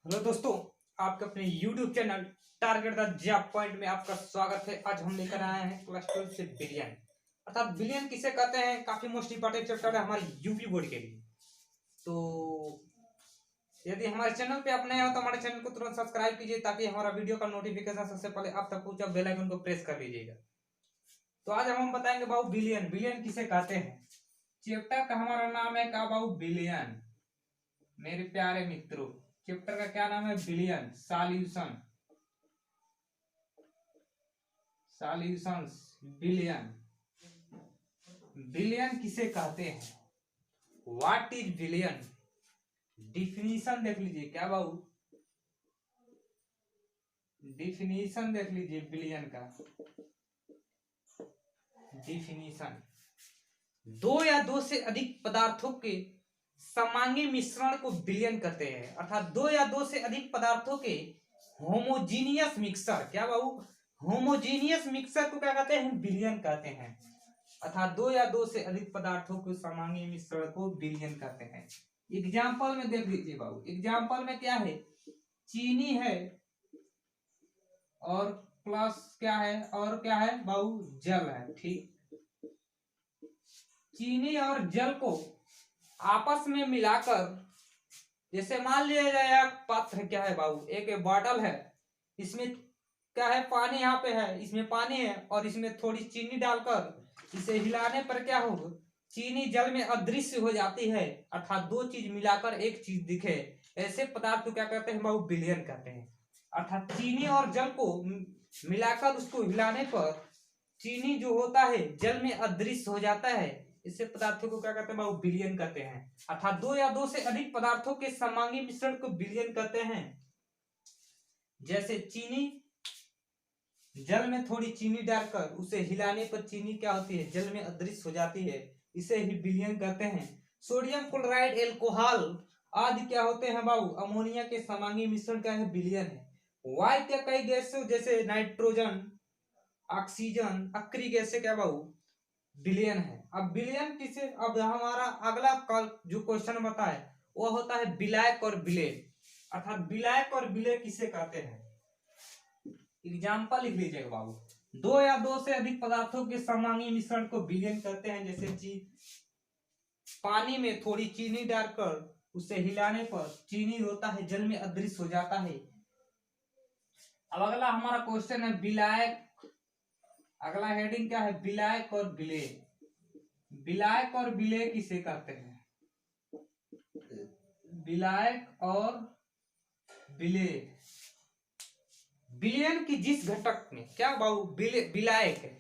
Hello दोस्तों, आपके अपने YouTube channel target the job point में आपका स्वागत है। आज हम लेकर आए हैं क्लास 12 से बिलियन अर्थात बिलियन किसे कहते हैं। काफी मोस्ट इंपॉर्टेंट चैप्टर है हमारे यूपी बोर्ड के लिए। तो यदि हमारे चैनल पे आप नए हो तो हमारे चैनल को तुरंत सब्सक्राइब कीजिए ताकि हमारा वीडियो का नोटिफिकेशन सबसे पहले आप तक पहुंचे। बेल आइकन को प्रेस कर लीजिएगा। तो आज हम बताएंगे बाबू बिलियन बिलियन किसे कहते हैं। चैप्टर का हमारा नाम है का बाबू बिलियन। मेरे प्यारे मित्रों, चैप्टर का क्या नाम है? Billion solution solutions. Billion billion किसे कहते हैं? What is billion? डिफिनीशन देख लीजिए। क्या बाबू? डिफिनीशन देख लीजिए बिलियन का। डिफिनीशन दो या दो से अधिक पदार्थों के समांगी मिश्रण को बिलियन कहते हैं। अर्थात दो या दो से अधिक पदार्थों के होमोजीनियस मिक्सर। क्या बाबू? होमोजीनियस मिक्सर को क्या कहते हैं? बिलियन कहते हैं। अर्थात दो या दो से अधिक पदार्थों के समांगी मिश्रण को बिलियन कहते हैं। एग्जाम्पल में देख लीजिए बाबू। एग्जाम्पल में क्या है? चीनी है और प्लस क्या है? और क्या है बाबू? जल है। ठीक, चीनी और जल को आपस में मिलाकर, जैसे मान लिया जाए एक पात्र क्या है बाबू? एक बॉटल है, इसमें क्या है? पानी यहाँ पे है, इसमें पानी है और इसमें थोड़ी चीनी डालकर इसे हिलाने पर क्या होगा? चीनी जल में अदृश्य हो जाती है। अर्थात दो चीज मिलाकर एक चीज दिखे, ऐसे पदार्थ को क्या कहते हैं बाबू? बिलियन कहते हैं। अर्थात चीनी और जल को मिलाकर उसको हिलाने पर चीनी जो होता है जल में अदृश्य हो जाता है। इससे पदार्थों को क्या कहते हैं बाबू? बिलियन कहते हैं। अर्थात दो या दो से अधिक पदार्थों के समांगी मिश्रण को बिलियन कहते हैं। जैसे चीनी, जल में थोड़ी चीनी डालकर उसे हिलाने पर चीनी क्या होती है? जल में अदृश्य हो जाती है। इसे ही बिलियन कहते हैं। सोडियम क्लोराइड, एल्कोहल आदि क्या होते हैं बाबू? अमोनिया के समांगी मिश्रण क्या है? बिलियन है। वायु के कई गैसों जैसे नाइट्रोजन, ऑक्सीजन, अक्रिय गैसें क्या बाबू? बिलियन है। अब बिलियन किसे? अब हमारा अगला जो क्वेश्चन बताए वो होता है विलायक और विलेय। अर्थात विलायक और विलेय किसे कहते हैं? एग्जाम्पल लिख लीजिएगा बाबू। दो या दो से अधिक पदार्थों के समांगी मिश्रण को विलयन कहते हैं। जैसे पानी में थोड़ी चीनी डालकर उसे हिलाने पर चीनी होता है जल में अदृश्य हो जाता है। अब अगला हमारा क्वेश्चन है विलायक। अगला हेडिंग क्या है? विलायक और विलेय। विलायक और विलेय किसे कहते हैं? विलायक और विलेय। विलयन की जिस घटक में क्या बाबू? विलायक है।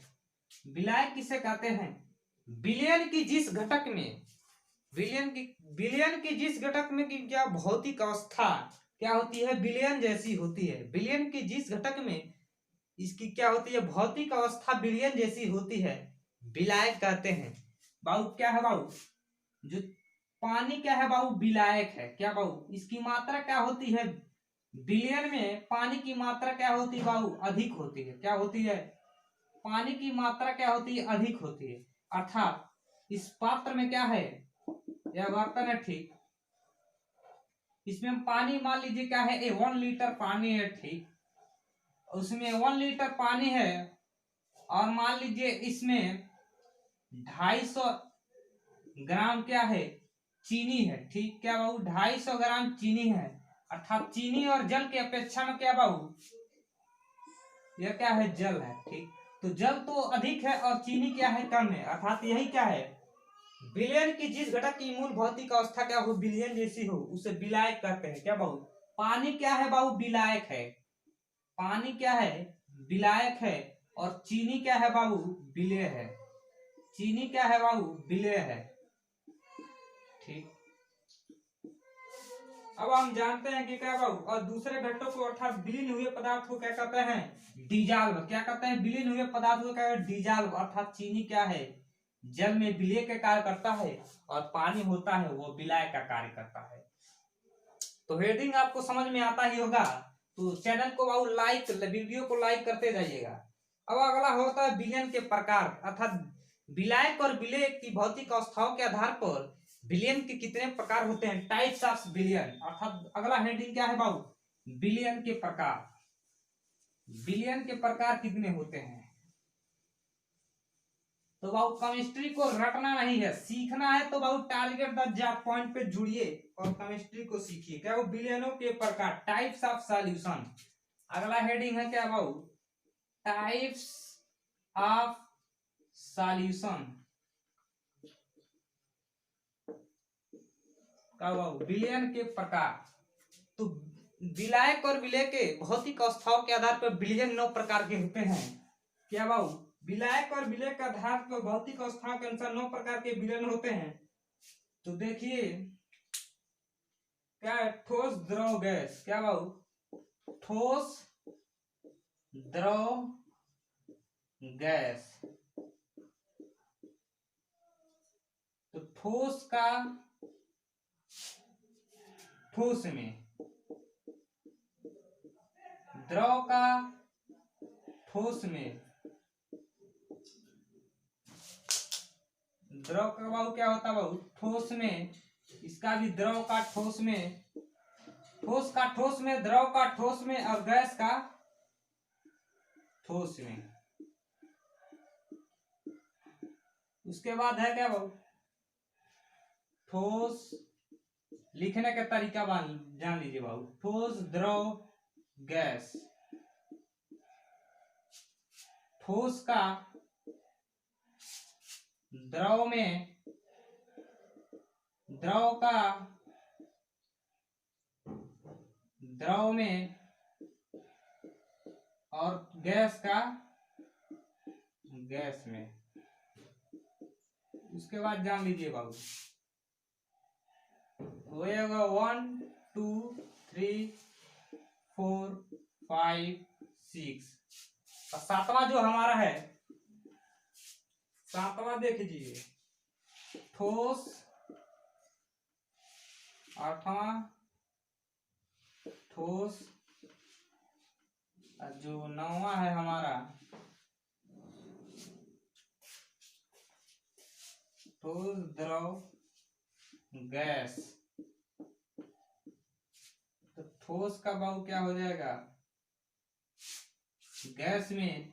विलायक किसे कहते हैं? विलयन की जिस घटक में, विलयन की जिस घटक में की क्या भौतिक अवस्था क्या होती है? विलयन जैसी होती है। विलयन की जिस घटक में इसकी क्या होती है? भौतिक अवस्था विलयन जैसी होती है, विलायक कहते हैं। बाबू क्या है बाबू? जो पानी क्या है बाबू? विलायक है। क्या बाबू? इसकी मात्रा क्या होती है? विलयन में पानी की मात्रा क्या होती है बाबू? अधिक होती है। क्या होती है? पानी की मात्रा क्या होती है? अधिक होती है। अर्थात इस पात्र में क्या है? यह बर्तन है। ठीक, इसमें पानी मान लीजिए क्या है? 1 लीटर पानी है। ठीक, उसमें 1 लीटर पानी है और मान लीजिए इसमें 250 ग्राम क्या है? चीनी है। ठीक, क्या बाबू? 250 ग्राम चीनी है। अर्थात चीनी और जल की अपेक्षा में क्या बाबू? यह क्या है? जल है। ठीक, तो जल तो अधिक है और चीनी क्या है? कम है। अर्थात यही क्या है? विलयन की जिस घटक की मूल भौतिक अवस्था क्या हो? विलयन जैसी हो, उसे विलायक कहते हैं। क्या बाबू? पानी क्या है बाबू? विलायक है। पानी क्या है? विलायक है। और चीनी क्या है बाबू? विलेय है। चीनी क्या है बाबू? विलेय है। ठीक, अब हम जानते हैं कि क्या बाबू? और दूसरे घटकों को अर्थात विलीन हुए पदार्थ को क्या कहते हैं? डिजॉल्व। क्या कहते हैं? विलीन हुए पदार्थ को क्या? डिजॉल्व। अर्थात चीनी क्या है? जल में विलय का कार्य करता है और पानी होता है वो विलायक का कार्य करता है। तो हेडिंग आपको समझ में आता ही होगा। तो चैनल को बाबू लाइक, वीडियो को लाइक करते जाइएगा। अब अगला होता है विलयन के प्रकार। अर्थात विलायक और विलेय की भौतिक अवस्थाओं के आधार पर विलयन के कितने प्रकार होते हैं? टाइप्स ऑफ विलयन। अर्थात अगला हेडिंग क्या है बाबू? बिलियन के प्रकार। बिलियन के प्रकार कितने होते हैं? तो बाबू केमिस्ट्री को रटना नहीं है, सीखना है। तो बाबू टारगेट द जॉब पॉइंट पे जुड़िए और केमिस्ट्री को सीखिए। क्या वो बिलियनों के प्रकार, टाइप्स ऑफ सॉल्यूशन। अगला हेडिंग है क्या बाबू? Types of solution. क्या बाबू? बिलियन के प्रकार। तो विलायक और विलय के भौतिक अवस्थाओं के आधार पर बिलियन 9 प्रकार के होते हैं। क्या बाबू? विलायक और विलय के आधार पर भौतिक अवस्थाओं के अनुसार 9 प्रकार के विलयन होते हैं। तो देखिए क्या है? ठोस, द्रव, गैस। क्या बाबू? ठोस, द्रव, गैस। तो ठोस का ठोस में, द्रव का ठोस में, द्रव का बाबू क्या होता है बाबू? ठोस में। इसका भी द्रव का ठोस में, ठोस का ठोस में, द्रव का ठोस में और गैस का ठोस में। उसके बाद है क्या बाबू? ठोस। लिखने का तरीका जान लीजिए बाबू। ठोस, द्रव, गैस। ठोस का द्रव में, द्रव का द्रव में और गैस का गैस में। उसके बाद जान लीजिए बाबू, होएगा 1 2 3 4 5 6। और सातवां जो हमारा है, सातवां देख लीजिए, ठोस। आठवां ठोस। और जो नौवां है हमारा ठोस, द्रव, गैस। तो ठोस का बाबू क्या हो जाएगा? गैस में।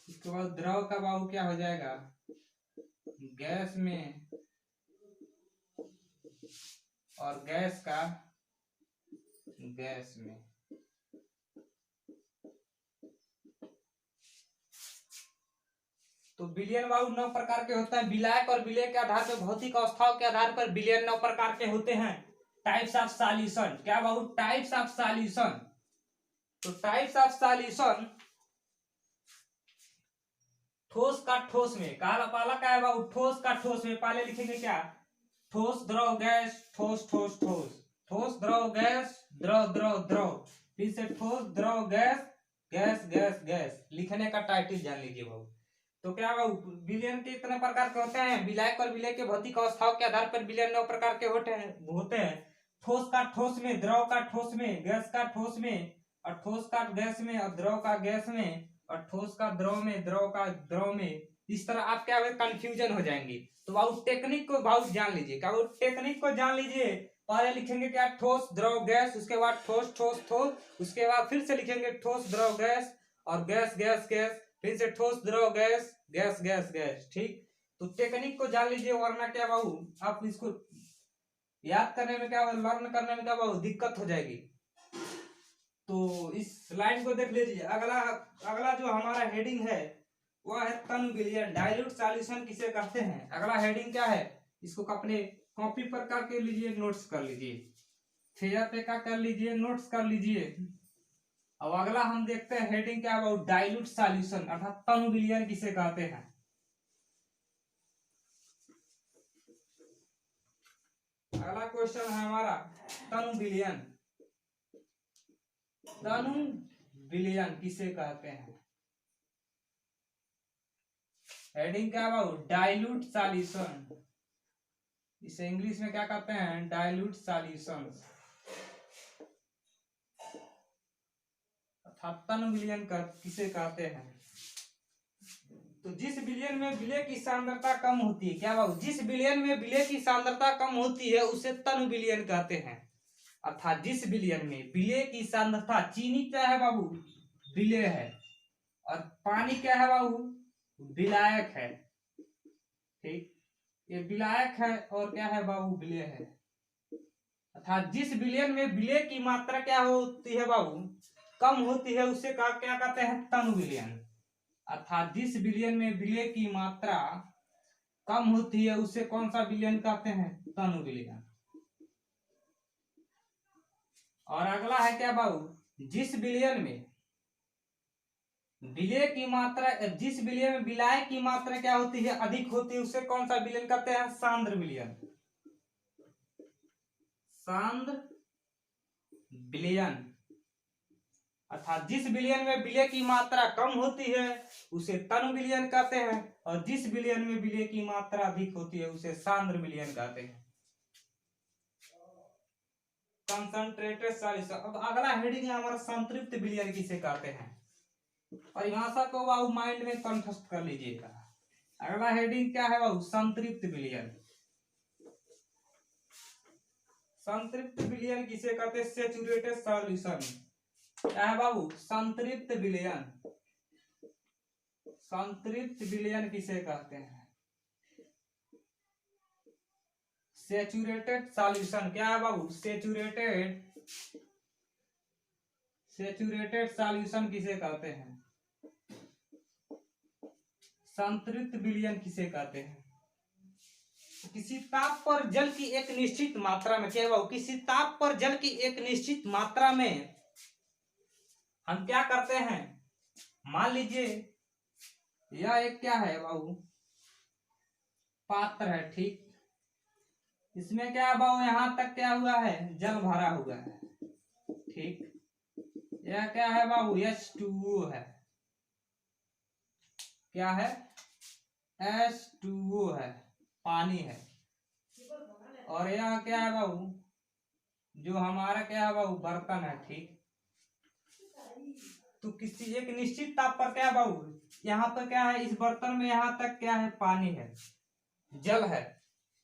इसके बाद द्रव का बाबू क्या हो जाएगा? गैस में। और गैस का गैस में। तो बिलियन बाबू 9 प्रकार के होते हैं। विलायक और विलय के आधार पर, भौतिक अवस्थाओं के आधार पर बिलियन 9 प्रकार के होते हैं। Types of solution. क्या बाबू? Types of solution. तो टाइप्स ऑफ सॉल्यूशन, ठोस का ठोस में, काला पाला का है बाबू? ठोस का ठोस में पहले लिखेंगे क्या? ठोस, द्रव, गैस, ठोस, ठोस, ठोस, ठोस, द्रव, गैस, द्रव, द्रव, द्रव, फिर से ठोस, द्रव, गैस, गैस, गैस, गैस। लिखने का टाइटल जान लीजिए बाबू। तो क्या बाबू? बिलियन के इतने प्रकार के होते हैं। विलायक और विलय के भौतिक अवस्थाओं के आधार पर बिलियन 9 प्रकार के होते हैं। ठोस का ठोस में, द्रव का ठोस में, गैस का ठोस में, और ठोस का गैस में, और द्रव का गैस में, और ठोस का द्रव में, द्रव का द्रव में। इस तरह आप क्या कंफ्यूजन हो जाएंगे। तो बाबू टेक्निक को बाबू जान लीजिए। क्या बाबू? टेक्निक को जान लीजिए। पहले लिखेंगे क्या? ठोस, द्रव, गैस। उसके बाद ठोस, ठोस, ठोस। उसके बाद फिर से लिखेंगे ठोस, द्रव, गैस, और गैस, गैस, गैस। फिर से ठोस, द्रव, गैस, गैस, गैस, गैस। ठीक। तो टेक्निक को जान लीजिए, वरना क्या बाबू आप इसको याद करने में, क्या लर्न करने में क्या बाबू दिक्कत हो जाएगी। तो इस लाइन को देख लीजिए। अगला अगला जो हमारा हेडिंग है वह है तन बिलियन। डाइल्यूट सॉल्यूशन किसे कहते हैं? अगला हेडिंग क्या है? इसको अपने कॉपी पर करके लीजिए, नोट्स कर लीजिए, फेयर पे का कर लीजिए, नोट्स कर लीजिए। अब अगला हम देखते हैं हेडिंग क्या है? डाइल्यूट सॉल्यूशन अर्थात तन बिलियन किसे कहते हैं। अगला क्वेश्चन है हमारा तनु बिलियन। तनु बिलियन किसे कहते हैं? हेडिंग क्या है? Dilute solution. इसे इंग्लिश में क्या कहते हैं? डाइल्यूट सॉल्यूशन अर्थात तनु बिलियन किसे कहते हैं। तो जिस विलयन में विलय की सांद्रता कम होती है, क्या बाबू, जिस विलयन में विलय की सांद्रता कम होती है उसे तनु विलयन कहते हैं। अर्थात जिस विलयन में विलय की सांद्रता, चीनी क्या है बाबू, विलय है, और पानी क्या है बाबू, विलायक है। ठीक, ये विलायक है और क्या है बाबू, विलय है। अर्थात जिस विलयन में विलय की मात्रा क्या होती है बाबू, कम होती है, उसे क्या कहते हैं, तनु विलयन। अर्थात जिस विलयन में विलय की मात्रा कम होती है उसे कौन सा विलयन कहते हैं, तनु विलयन। और अगला है क्या बाबू, जिस विलयन में विलय की मात्रा, जिस विलय में विलाय की मात्रा क्या होती है, अधिक होती है, उसे कौन सा विलयन कहते हैं, सांद्र विलयन। सांद्र विलयन। अर्थात जिस विलयन में विलय की मात्रा कम होती है उसे तनु विलयन कहते हैं, और जिस विलयन में विलय की मात्रा अधिक होती है उसे सांद्र विलयन कहते हैं। Concentrated solution. अब अगला हेडिंग है हमारा संतृप्त विलयन किसे कहते हैं, परिभाषा को बाबू माइंड में कंठस्थ कर लीजिएगा। अगला हेडिंग क्या है बाबू, संतृप्त विलयन। संतृप्त विलयन किसे कहते हैं, सैचुरेटेड सॉल्यूशन। क्या है बाबू, संतृप्त विलयन। संतृप्त विलयन किसे कहते हैं, सैचुरेटेड सॉल्यूशन। क्या है बाबू, सैचुरेटेड सॉल्यूशन किसे कहते हैं, संतृप्त विलयन किसे कहते हैं। किसी ताप पर जल की एक निश्चित मात्रा में, क्या बाबू, किसी ताप पर जल की एक निश्चित मात्रा में हम क्या करते हैं, मान लीजिए यह एक क्या है बाबू, पात्र है। ठीक, इसमें क्या है बाबू, यहां तक क्या हुआ है, जल भरा हुआ है। ठीक, यह क्या है बाबू, H2O है। क्या है, H2O है, पानी है। और यह क्या है बाबू, जो हमारा क्या है बाबू, बर्तन है। ठीक, तो किसी एक निश्चित ताप पर क्या है बाबू, यहाँ पर क्या है, इस बर्तन में यहाँ तक क्या है, पानी है, जल है।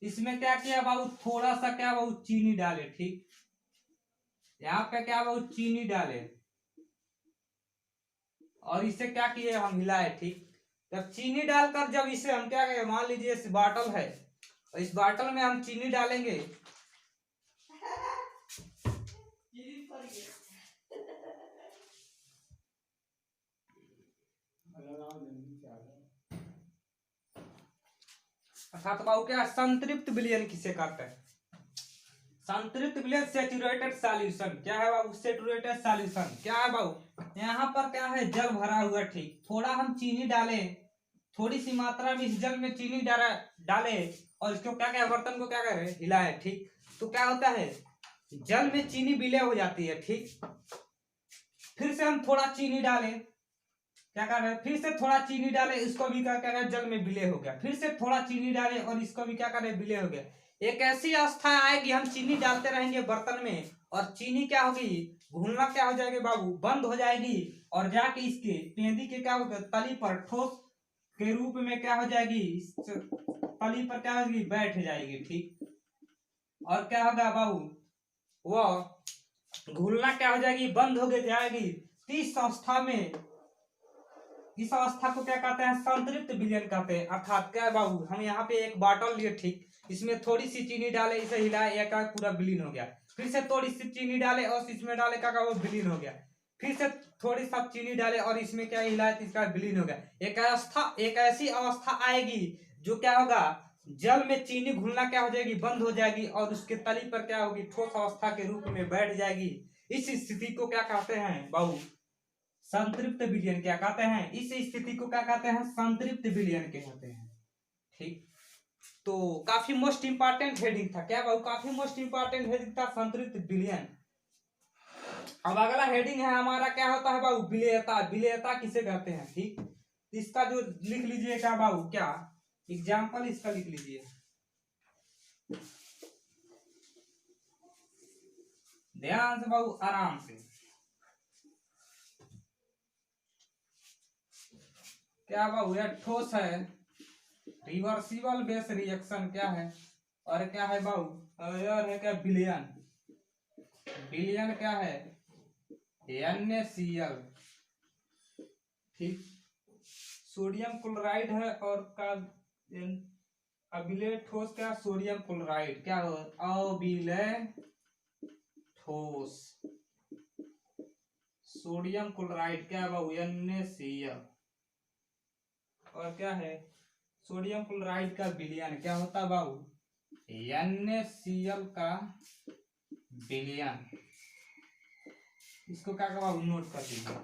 इसमें क्या किया बाबू, थोड़ा सा क्या बाबू, चीनी डाले। ठीक, यहाँ पे क्या बाबू, चीनी डाले और इसे क्या किए, हम हिलाए। ठीक, जब चीनी डालकर जब इसे हम क्या करें, मान लीजिए इस बॉटल है और इस बॉटल में हम चीनी डालेंगे, अर्थात बाबू क्या, संतृप्त विलयन किसे कहते हैं, संतृप्त विलयन सैचुरेटेड सॉल्यूशन। क्या है बाबू, सैचुरेटेड सॉल्यूशन। क्या है बाबू, यहाँ पर क्या है, जल भरा हुआ। ठीक, थोड़ा हम चीनी डाले, थोड़ी सी मात्रा में इस जल में चीनी डाले और इसको क्या करें, बर्तन को क्या करें, हिलाए। ठीक, तो क्या होता है, जल में चीनी विलय हो जाती है। ठीक, फिर से हम थोड़ा चीनी डाले, क्या कर रहे हैं, फिर से थोड़ा चीनी डाले, इसको भी क्या कर रहे हैं, जल में विलय हो गया। फिर से थोड़ा चीनी डाले और इसको भी क्या कर रहे हैं, विलय हो गया। एक ऐसी अवस्था आएगी, हम चीनी डालते रहेंगे बर्तन में और चीनी क्या होगी, घुलना क्या हो जाएगी बाबू, बंद हो जाएगी और जाके इसके पेंदी के क्या होगा, तली पर ठोस के रूप में क्या हो जाएगी, तली पर क्या होगी, बैठ जाएगी। ठीक, और क्या होगा बाबू, वो घुलना क्या हो जाएगी, बंद हो जाएगी। इस अवस्था में, इस अवस्था को क्या कहते हैं, संतृप्त विलयन कहते हैं। अर्थात क्या है बाबू, हम यहाँ पे एक बॉटल लिए। ठीक, इसमें थोड़ी सी चीनी डाले, इसे हिलाए, या क्या पूरा विलीन हो गया। फिर से थोड़ी सी चीनी डाले और इसमें डाले, क्या वो विलीन हो गया। फिर से थोड़ी सा चीनी डाले और इसमें क्या हिलाए, तो इसका विलीन हो गया। एक ऐसी अवस्था आएगी जो क्या होगा, जल में चीनी घुलना क्या हो जाएगी, बंद हो जाएगी और उसके तली पर क्या होगी, ठोस अवस्था के रूप में बैठ जाएगी। इस स्थिति को क्या कहते हैं बाबू, संतृप्त विलयन। क्या कहते हैं, इस स्थिति को क्या कहते हैं, संतृप्त विलयन कहते हैं। ठीक, तो काफी मोस्ट इंपॉर्टेंट हेडिंग था। क्या बाबू, काफी मोस्ट इंपॉर्टेंट हेडिंग था, संतृप्त विलयन। अब अगला हेडिंग है हमारा, क्या होता है बाबू, विलेयता। विलेयता किसे कहते हैं। ठीक, इसका जो लिख लीजिए क्या बाबू, क्या एग्जाम्पल इसका लिख लीजिए, ध्यान से बाबू, आराम से। क्या बाबू यह ठोस है, रिवर्सिबल बेस रिएक्शन क्या है, और क्या है बाबू, और है क्या विलयन, विलयन क्या है NaCl। ठीक, सोडियम क्लोराइड है और का अबिले ठोस क्या, सोडियम क्लोराइड क्या हो, अबिले ठोस सोडियम क्लोराइड क्या बाबू NaCl। और क्या है सोडियम क्लोराइड का विलयन क्या होता है बाबू NaCl का विलयन। इसको क्या बाबू नोट कर दीजिए।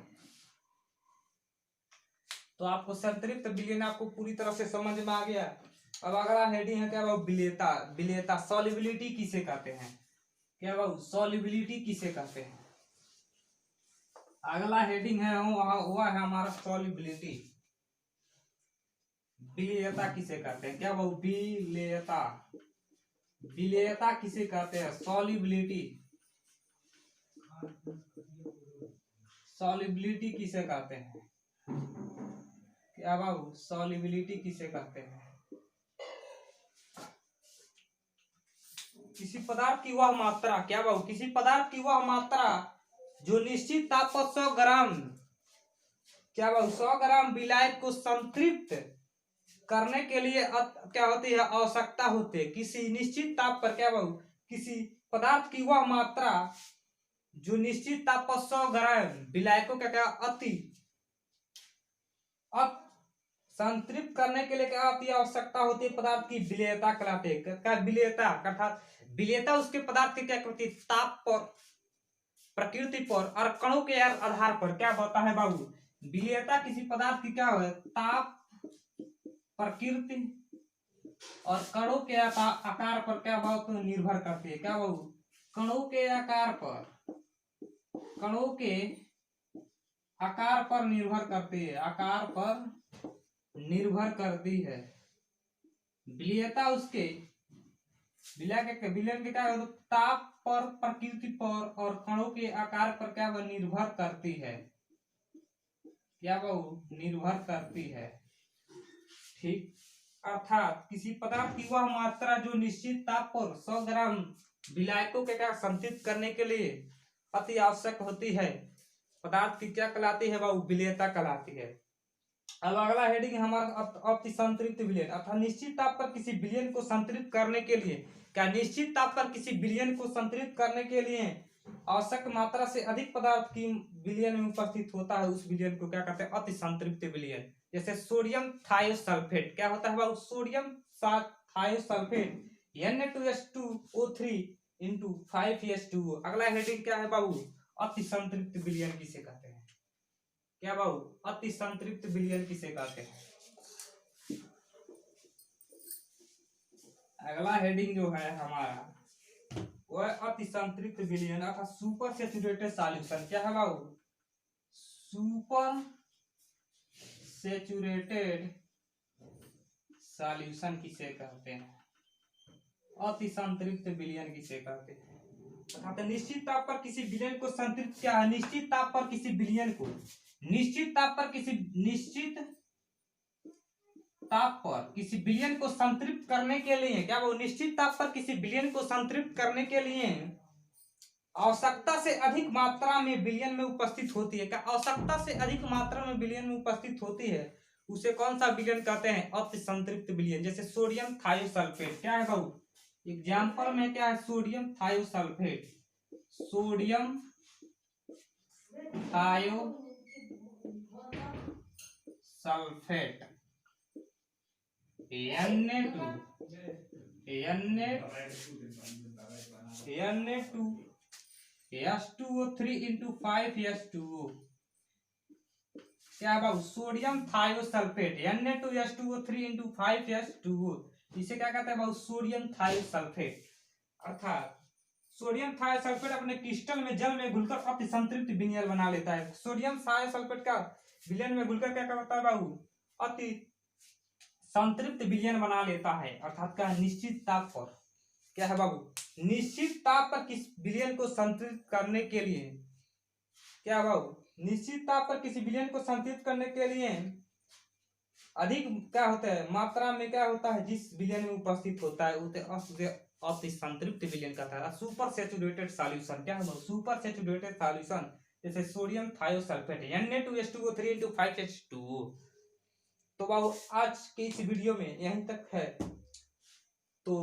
तो आपको संतृप्त विलयन आपको पूरी तरह से समझ में आ गया। अब अगला हेडिंग है क्या बाबू विलेयता, विलेयता सॉल्युबिलिटी किसे कहते हैं, क्या बाबू सॉल्युबिलिटी किसे कहते हैं। अगला हेडिंग है हुआ है हमारा सॉल्युबिलिटी, विलेयता किसे कहते हैं, क्या बाबू विलेयता, विलेयता किसे कहते हैं, सॉल्युबिलिटी, सॉल्युबिलिटी किसे कहते हैं, क्या बाबू सॉल्युबिलिटी किसे कहते हैं। किसी पदार्थ की वह मात्रा, क्या बाबू किसी पदार्थ की वह मात्रा जो निश्चित ताप पर 100 ग्राम, क्या बाबू 100 ग्राम विलायक को संतृप्त करने के लिए क्या होती है आवश्यकता होती है। किसी निश्चित ताप पर, क्या बाबू किसी पदार्थ की वह मात्रा जो निश्चित ताप पर 100 ग्राम विलायकों का क्या अति संतृप्त करने के लिए क्या होती है आवश्यकता होती है, पदार्थ की विलेयता कहलाते हैं। क्या विलेयता अर्थात विलेयता उसके पदार्थ की क्या करती है, ताप पर, प्रकृति पर और कणों के आधार पर क्या होता है बाबू, विलेयता किसी पदार्थ की क्या है ताप, प्रकृति और कणों के आकार पर क्या बहुत निर्भर करती है, क्या बाबू कणों के आकार पर, कणों के आकार पर निर्भर करती है, आकार पर निर्भर करती है। विलेयता उसके विलयन के क्या ताप पर, प्रकृति पर और कणों के आकार पर क्या वह निर्भर करती है, क्या वह निर्भर करती है। ठीक, अर्थात किसी पदार्थ की वह मात्रा जो निश्चित ताप पर 100 ग्राम विलायकों के क्या संतृप्त करने के लिए अति आवश्यक होती है, पदार्थ की क्या कहलाती है बाबू विलेयता कहलाती है। अब अगला हेडिंग हमारा अति संतृप्त विलयन, अर्थात निश्चित ताप पर किसी विलयन को संतृप्त करने के लिए, क्या निश्चित ताप पर किसी विलयन को संतृप्त करने के लिए आवश्यक मात्रा से अधिक पदार्थ की विलयन में उपस्थित होता है, उस विलयन को क्या कहते हैं अति संतृप्त विलयन। जैसे सोडियम थायोसल्फेट क्या होता है बाबू, सोडियम थायोसल्फेट Na2H2O3 × 5H2O। अगला हेडिंग क्या है बाबू अति संतृप्त विलयन किसे कहते हैं, क्या बाबू अति संतृप्त विलयन किसे कहते हैं। अगला हेडिंग जो है हमारा वह अति संतृप्त विलयन अर्थात सुपर सैचुरेटेड सॉल्यूशन, क्या है बाबू सुपर सैचुरेटेड सॉल्यूशन किसे कहते हैं, अति संतृप्त विलयन किसे कहते हैं। अर्थात निश्चित ताप पर किसी विलयन को संतृप्त, क्या है निश्चित ताप पर किसी विलयन को, निश्चित ताप पर किसी निश्चित ताप पर किसी विलयन को संतृप्त करने के लिए, क्या वो निश्चित ताप पर किसी विलयन को संतृप्त करने के लिए आवश्यकता से अधिक मात्रा में विलयन में उपस्थित होती है, क्या आवश्यकता से अधिक मात्रा में विलयन में उपस्थित होती है, उसे कौन सा विलयन कहते हैं अति संतृप्त विलयन। जैसे सोडियम थायोसल्फेट क्या है बाबू, एग्जाम्पल में क्या है sodium thiosulphate, sodium thiosulphate Na2H2O3 × 5H2O क्या बाबू सोडियम थायोसल्फेट Na2H2O3 × 5H2O, इसे क्या कहते हैं बाबू सोडियम थायोसल्फेट। अर्थात सोडियम थायोसल्फेट अपने क्रिस्टल में जल में घुलकर अति संतृप्त विलयन बना लेता है। सोडियम थायोसल्फेट का विलयन में घुलकर क्या करता है बाबू अति संतृप्त विलयन बना लेता है। अर्थात क्या निश्चित ताप पर, क्या है बाबू निश्चित ताप पर किस विलयन को संतृप्त करने के लिए, क्या बाबू निश्चित ताप पर किसी विलयन को संतृप्त करने के लिए अधिक क्या होता है मात्रा में क्या होता है जिस विलयन में उपस्थित होता है उसे अति संतृप्त विलयन कहता है। सुपर सैचुरेटेड सॉल्यूशन क्या है सुपर सैचुरेटेड सॉल्यूशन जैसे सोडियम थायोसल्फेट Na2SiO3 5H2O। तो बाबू आज के इस वीडियो में यहीं तक है। तो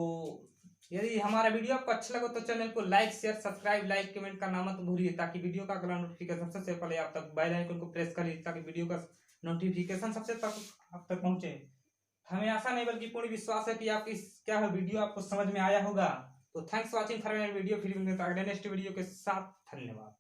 यदि हमारा वीडियो आपको अच्छा लगे तो चैनल को like share subscribe like comment करना मत भूलिए ताकि वीडियो का अगला नोटिफिकेशन सबसे पहले आप तक बेल आइकन को प्रेस करिए ताकि वीडियो का नोटिफिकेशन सबसे तक आप तक पहुंचे। हमें आशा नहीं बल्कि पूर्ण विश्वास है कि आप इस क्या है वीडियो आपको समझ में आया होगा। तो थैंक्स वॉचिंग फॉर वीडियो, फिर मिलते हैं अगले नेक्स्ट वीडियो के साथ। धन्यवाद।